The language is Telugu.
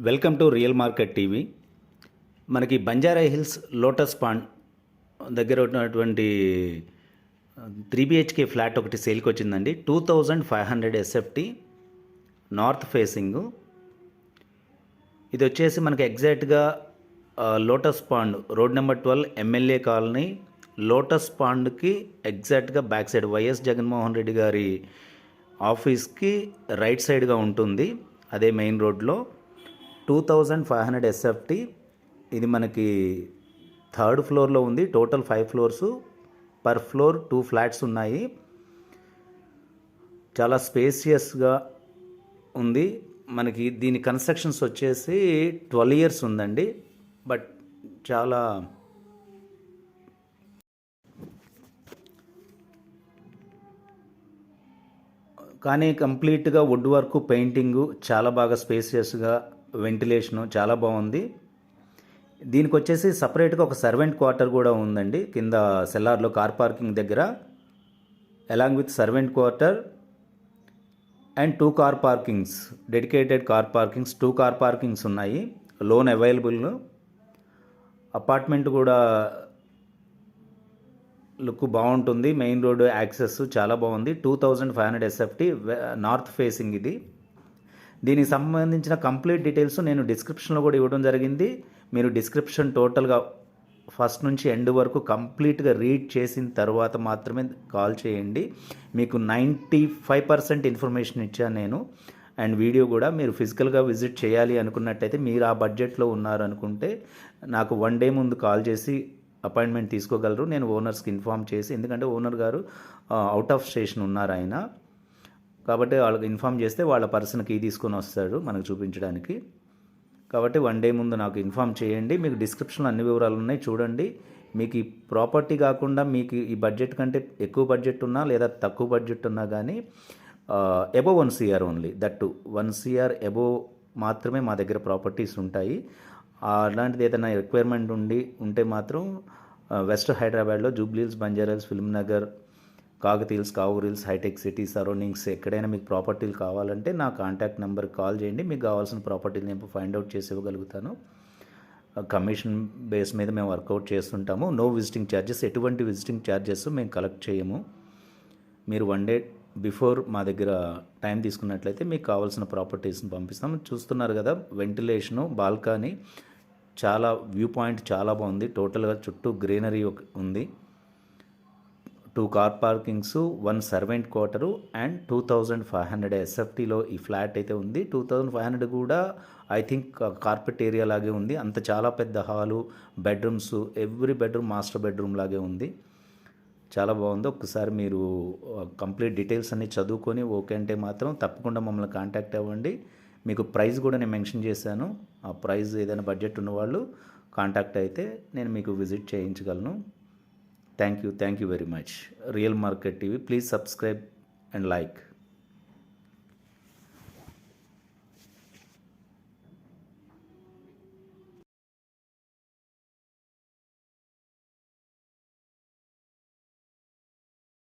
Welcome to real market TV. మనకి బంజారా హిల్స్ లోటస్ పాండ్ దగ్గర ఉన్నటువంటి 3 BHK ఫ్లాట్ ఒకటి సేల్కి వచ్చిందండి. 2500 SFT నార్త్ ఫేసింగ్. ఇది వచ్చేసి మనకి ఎగ్జాక్ట్గా Lotus Pond road number 12 MLA colony Lotus పాండ్కి ఎగ్జాక్ట్గా back side YS Jaganmohan Reddy గారి ఆఫీస్కి రైట్ సైడ్గా ఉంటుంది. అదే మెయిన్ రోడ్లో 2500 SFT. ఇది మనకి 3rd ఫ్లోర్లో ఉంది. Total 5 floors, per floor 2 flats ఉన్నాయి. చాలా స్పేసియస్గా ఉంది. మనకి దీని కన్స్ట్రక్షన్స్ వచ్చేసి 12 ఇయర్స్ ఉందండి. బట్ చాలా కానీ కంప్లీట్గా వుడ్ వర్క్, పెయింటింగు చాలా బాగా స్పేసియస్గా, వెంటిలేషను చాలా బాగుంది. దీనికి వచ్చేసి సపరేట్గా ఒక సర్వెంట్ క్వార్టర్ కూడా ఉందండి కింద సెల్లార్లో కార్ పార్కింగ్ దగ్గర. Along with servant quarter and 2 car parkings, dedicated car parkings, 2 car parkings ఉన్నాయి. Loan available. అపార్ట్మెంట్ కూడా లుక్ బాగుంటుంది. మెయిన్ రోడ్ యాక్సెస్ చాలా బాగుంది. 2500 SFT నార్త్ ఫేసింగ్ ఇది. దీనికి సంబంధించిన కంప్లీట్ డీటెయిల్స్ నేను డిస్క్రిప్షన్లో కూడా ఇవ్వడం జరిగింది. మీరు డిస్క్రిప్షన్ టోటల్గా ఫస్ట్ నుంచి ఎండ్ వరకు కంప్లీట్గా రీడ్ చేసిన తర్వాత మాత్రమే కాల్ చేయండి. మీకు 95% ఇన్ఫర్మేషన్ ఇచ్చాను నేను. అండ్ వీడియో కూడా మీరు ఫిజికల్గా విజిట్ చేయాలి అనుకున్నట్టయితే, మీరు ఆ బడ్జెట్లో ఉన్నారు అనుకుంటే నాకు 1 డే ముందు కాల్ చేసి అపాయింట్మెంట్ తీసుకోగలరు. నేను ఓనర్స్కి ఇన్ఫామ్ చేసి, ఎందుకంటే ఓనర్ గారు అవుట్ ఆఫ్ స్టేషన్ ఉన్నారు ఆయన, కాబట్టి వాళ్ళకి ఇన్ఫామ్ చేస్తే వాళ్ళ పర్సన్ కీ తీసుకొని వస్తాడు మనకు చూపించడానికి. కాబట్టి 1 డే ముందు నాకు ఇన్ఫామ్ చేయండి. మీకు డిస్క్రిప్షన్లో అన్ని వివరాలు ఉన్నాయి, చూడండి. మీకు ఈ ప్రాపర్టీ కాకుండా మీకు ఈ బడ్జెట్ కంటే ఎక్కువ బడ్జెట్ ఉన్నా లేదా తక్కువ బడ్జెట్ ఉన్నా కానీ above 1 CR only, that 1 CR above మాత్రమే మా దగ్గర ప్రాపర్టీస్ ఉంటాయి. అలాంటిది ఏదైనా రిక్వైర్మెంట్ ఉంటే మాత్రం వెస్ట్ హైదరాబాద్లో Jubilee Hills, Banjara Hills, Film Nagar, Kakatiya Hills, Kavuri Hills, Hitec City surroundings ఎక్కడైనా మీకు ప్రాపర్టీలు కావాలంటే నా కాంటాక్ట్ నెంబర్కి కాల్ చేయండి. మీకు కావాల్సిన ప్రాపర్టీలు నేను ఫైండ్ అవుట్ చేసి ఇవ్వగలుగుతాను. కమిషన్ బేస్ మీద మేము వర్కౌట్ చేస్తుంటాము. నో విజిటింగ్ ఛార్జెస్, ఎటువంటి విజిటింగ్ ఛార్జెస్ మేము కలెక్ట్ చేయము. మీరు 1 డే బిఫోర్ మా దగ్గర టైం తీసుకున్నట్లయితే మీకు కావాల్సిన ప్రాపర్టీస్ని పంపిస్తాము. చూస్తున్నారు కదా, వెంటిలేషను, బాల్కనీ, చాలా వ్యూ పాయింట్ చాలా బాగుంది. టోటల్గా చుట్టూ గ్రీనరీ ఉంది. 2 car parkings, 1 servant quarter and 2500 SFTలో ఈ ఫ్లాట్ అయితే ఉంది. 2500 కూడా ఐ థింక్ కార్పెట్ ఏరియా లాగే ఉంది. అంత చాలా పెద్ద hall, bedrooms, every bedroom master bedroom లాగే ఉంది. చాలా బాగుంది. ఒక్కసారి మీరు కంప్లీట్ డీటెయిల్స్ అన్నీ చదువుకొని ఓకే అంటే మాత్రం తప్పకుండా మమ్మల్ని కాంటాక్ట్ అవ్వండి. మీకు ప్రైస్ కూడా నేను మెన్షన్ చేశాను. ఆ ప్రైస్ ఏదైనా బడ్జెట్ ఉన్నవాళ్ళు కాంటాక్ట్ అయితే నేను మీకు visit చేయించగలను. Thank you very much. Real Market TV, please subscribe and like.